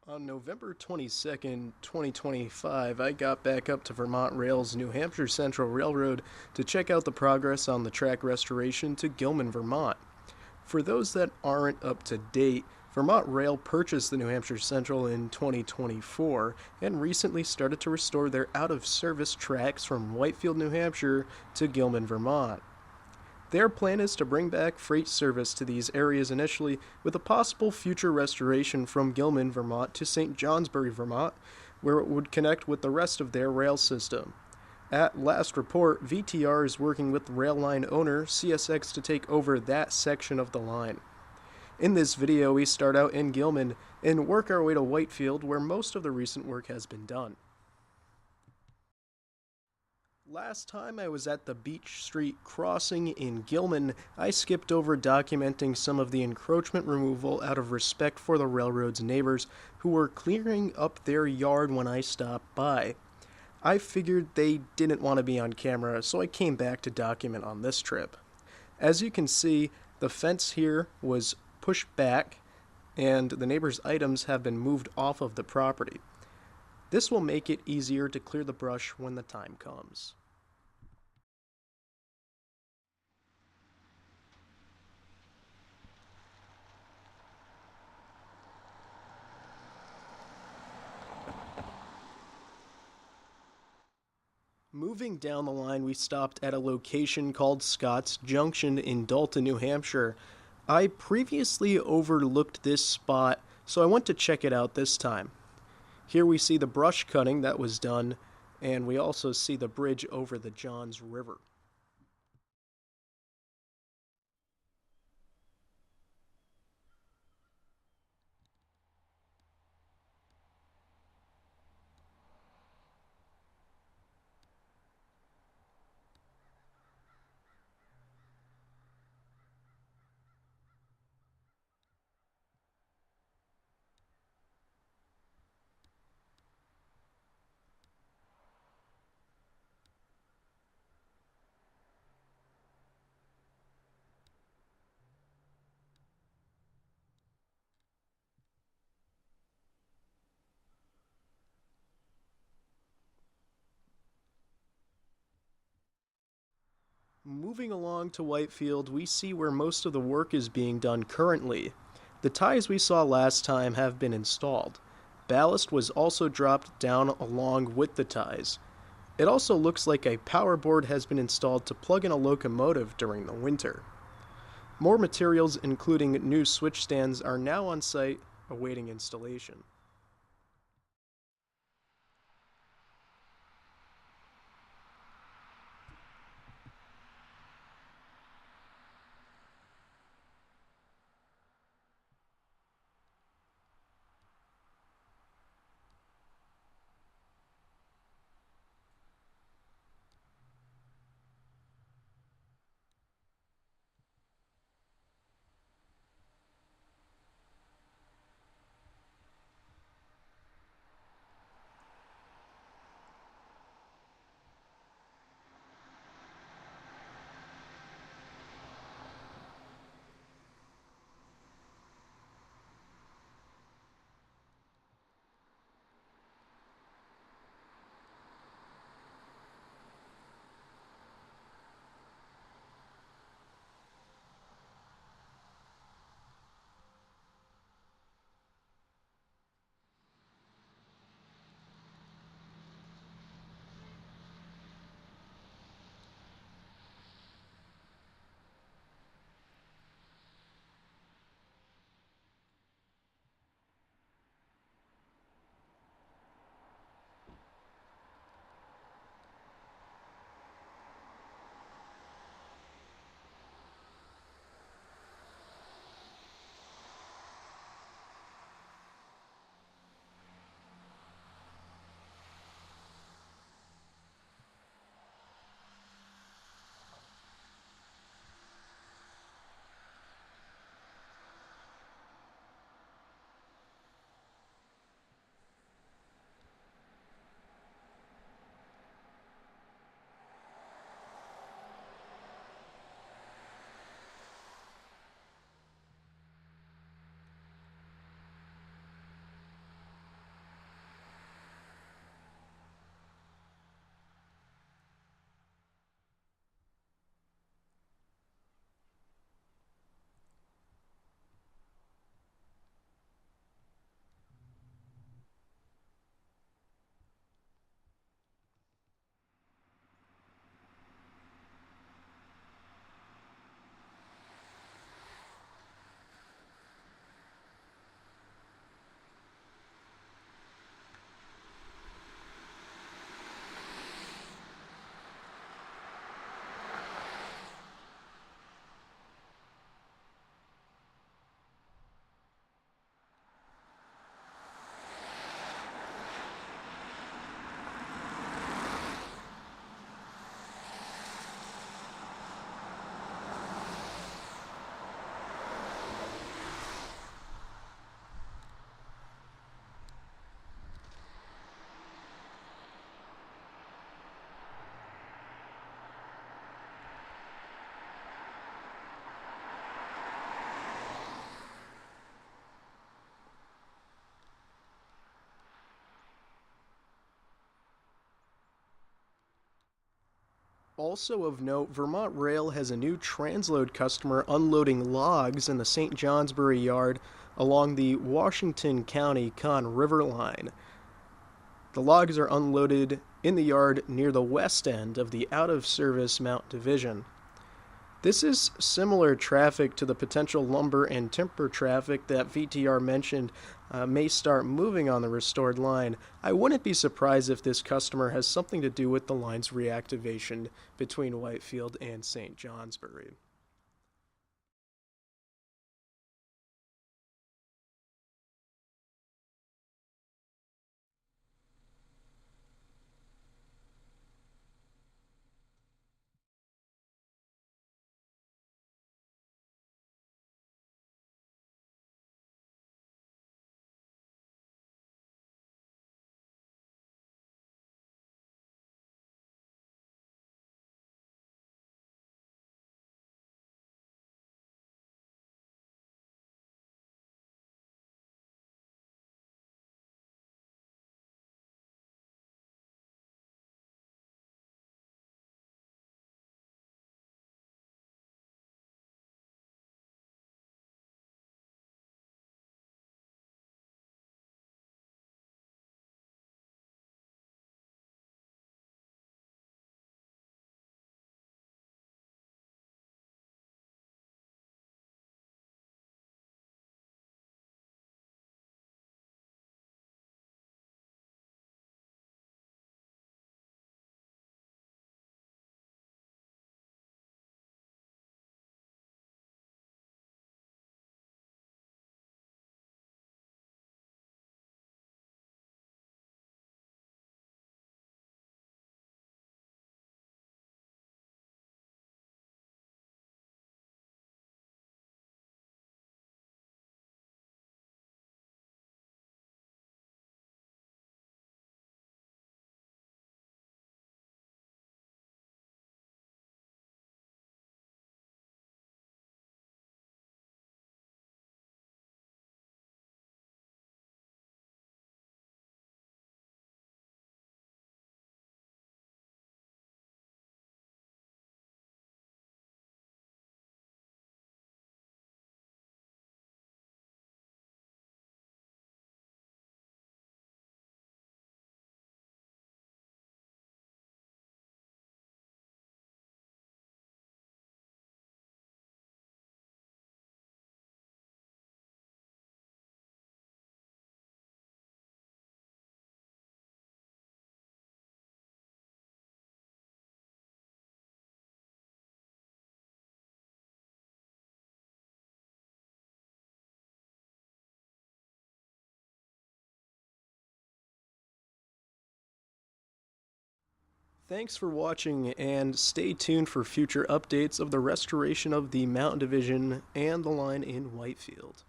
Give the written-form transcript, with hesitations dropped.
On November 22nd, 2025, I got back up to Vermont Rail's New Hampshire Central Railroad to check out the progress on the track restoration to Gilman, Vermont. For those that aren't up to date, Vermont Rail purchased the New Hampshire Central in 2024 and recently started to restore their out of service tracks from Whitefield, New Hampshire to Gilman, Vermont. Their plan is to bring back freight service to these areas initially, with a possible future restoration from Gilman, Vermont to St. Johnsbury, Vermont, where it would connect with the rest of their rail system. At last report, VTR is working with the rail line owner, CSX, to take over that section of the line. In this video, we start out in Gilman and work our way to Whitefield, where most of the recent work has been done. Last time I was at the Beech Street crossing in Gilman, I skipped over documenting some of the encroachment removal out of respect for the railroad's neighbors who were clearing up their yard when I stopped by. I figured they didn't want to be on camera, so I came back to document on this trip. As you can see, the fence here was pushed back and the neighbors' items have been moved off of the property. This will make it easier to clear the brush when the time comes. Moving down the line, we stopped at a location called Scots Junction in Dalton, New Hampshire. I previously overlooked this spot, so I went to check it out this time. Here we see the brush cutting that was done, and we also see the bridge over the Johns River. Moving along to Whitefield, we see where most of the work is being done currently. The ties we saw last time have been installed. Ballast was also dropped down along with the ties. It also looks like a power board has been installed to plug in a locomotive during the winter. More materials, including new switch stands, are now on site awaiting installation. Also of note, Vermont Rail has a new transload customer unloading logs in the St. Johnsbury yard along the Washington County Conn River line. The logs are unloaded in the yard near the west end of the out-of-service Mount Division. This is similar traffic to the potential lumber and timber traffic that VTR mentioned may start moving on the restored line. I wouldn't be surprised if this customer has something to do with the line's reactivation between Whitefield and St. Johnsbury. Thanks for watching, and stay tuned for future updates of the restoration of the Mountain Division and the line in Whitefield.